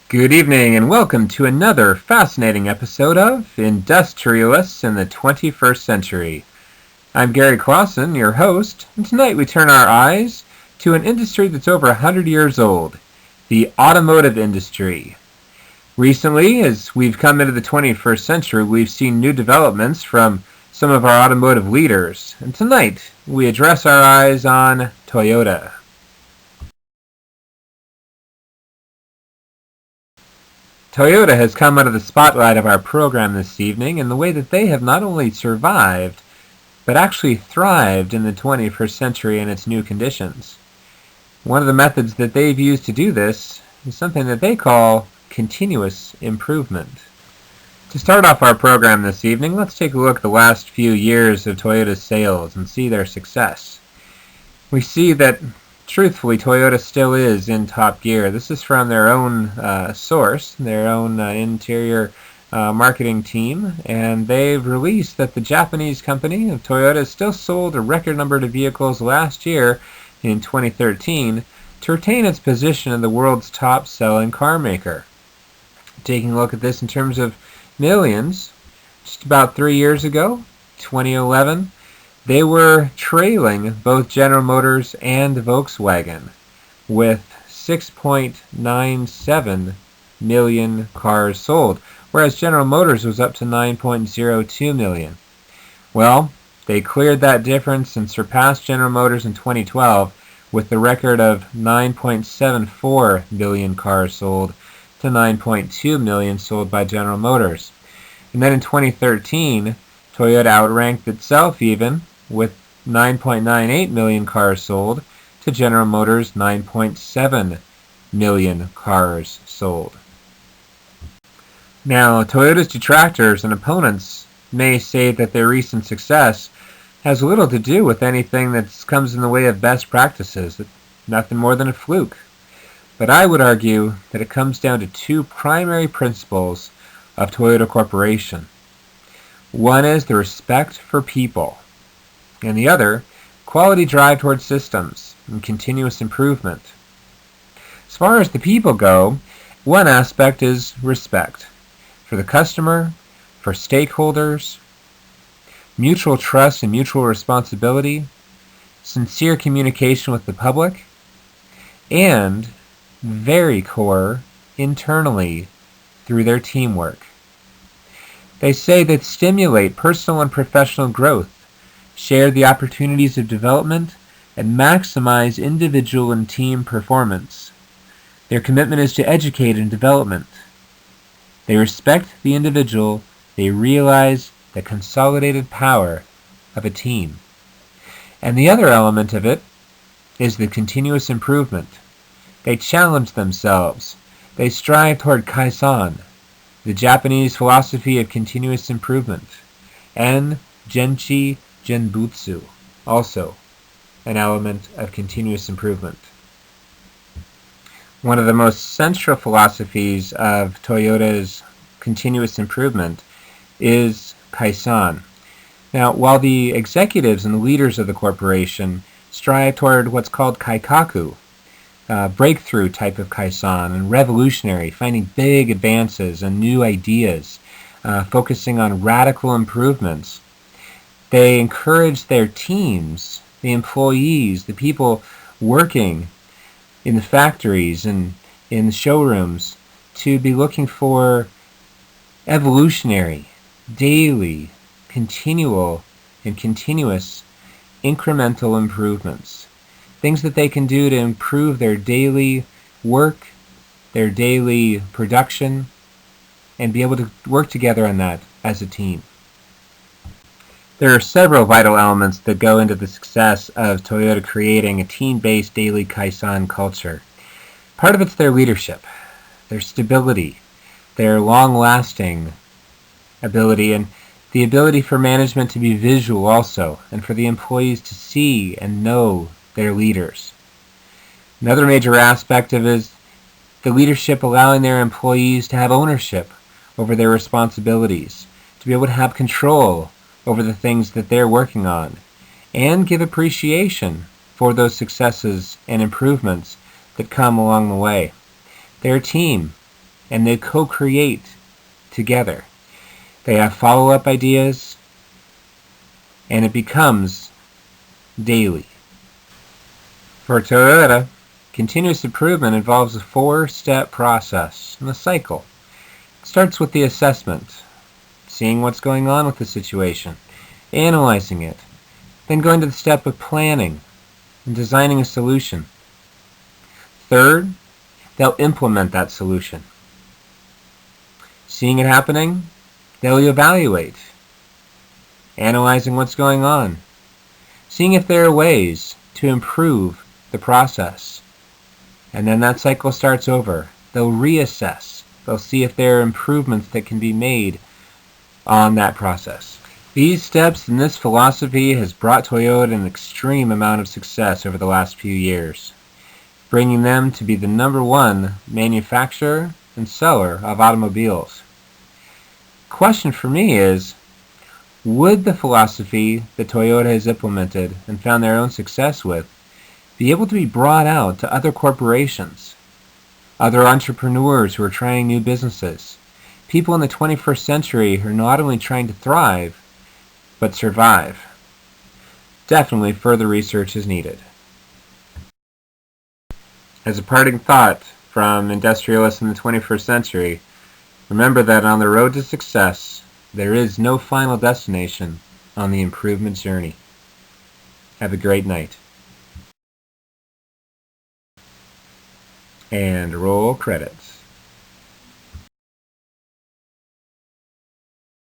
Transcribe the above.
Good evening and welcome to another fascinating episode of Industrialists in the 21st Century. I'm Gary Claassen, your host, and tonight we turn our eyes to an industry that's over 100 years old, the automotive industry. Recently, as we've come into the 21st century, we've seen new developments from some of our automotive leaders, and tonight we address our eyes on Toyota. Toyota has come under the spotlight of our program this evening in the way that they have not only survived, but actually thrived in the 21st century in its new conditions. One of the methods that they've used to do this is something that they call continuous improvement. To start off our program this evening, let's take a look at the last few years of Toyota's sales and see their success. We see that truthfully, Toyota still is in top gear. This is from their own source, their own interior marketing team, and they've released that the Japanese company of Toyota still sold a record number of vehicles last year in 2013 to retain its position as the world's top-selling car maker. Taking a look at this in terms of millions, just about 3 years ago, 2011, they were trailing both General Motors and Volkswagen with 6.97 million cars sold, whereas General Motors was up to 9.02 million. Well, they cleared that difference and surpassed General Motors in 2012 with the record of 9.74 million cars sold to 9.2 million sold by General Motors. And then in 2013, Toyota outranked itself even with 9.98 million cars sold to General Motors' 9.7 million cars sold. Now, Toyota's detractors and opponents may say that their recent success has little to do with anything that comes in the way of best practices, nothing more than a fluke. But I would argue that it comes down to two primary principles of Toyota Corporation. One is the respect for people, and the other, quality drive towards systems and continuous improvement. As far as the people go, one aspect is respect for the customer, for stakeholders, mutual trust and mutual responsibility, sincere communication with the public, and very core internally through their teamwork. They say that stimulate personal and professional growth, share the opportunities of development, and maximize individual and team performance. Their commitment is to educate and development. They respect the individual. They realize the consolidated power of a team. And the other element of it is the continuous improvement. They challenge themselves. They strive toward Kaizen, the Japanese philosophy of continuous improvement, and Genchi Genbutsu, also an element of continuous improvement. One of the most central philosophies of Toyota's continuous improvement is Kaizen. Now, while the executives and the leaders of the corporation strive toward what's called Kaikaku, breakthrough type of Kaizen, and revolutionary, finding big advances and new ideas, focusing on radical improvements, they encourage their teams, the employees, the people working in the factories and in the showrooms to be looking for evolutionary, daily, continual, and continuous incremental improvements. Things that they can do to improve their daily work, their daily production, and be able to work together on that as a team. There are several vital elements that go into the success of Toyota creating a team-based daily Kaizen culture. Part of it's their leadership, their stability, their long-lasting ability, and the ability for management to be visual also, and for the employees to see and know their leaders. Another major aspect of it is the leadership allowing their employees to have ownership over their responsibilities, to be able to have control over the things that they're working on, and give appreciation for those successes and improvements that come along the way. They're a team, and they co-create together. They have follow-up ideas, and it becomes daily. For Toyota, continuous improvement involves a 4-step process and a cycle. It starts with the assessment, seeing what's going on with the situation, analyzing it, then going to the step of planning and designing a solution. Third, they'll implement that solution. Seeing it happening, they'll evaluate, analyzing what's going on, seeing if there are ways to improve the process. And then that cycle starts over. They'll reassess. They'll see if there are improvements that can be made on that process. These steps and this philosophy has brought Toyota an extreme amount of success over the last few years, bringing them to be the #1 manufacturer and seller of automobiles. Question for me is, would the philosophy that Toyota has implemented and found their own success with be able to be brought out to other corporations, other entrepreneurs who are trying new businesses, people in the 21st century who are not only trying to thrive, but survive? Definitely further research is needed. As a parting thought from industrialists in the 21st century, remember that on the road to success, there is no final destination on the improvement journey. Have a great night. And roll credits.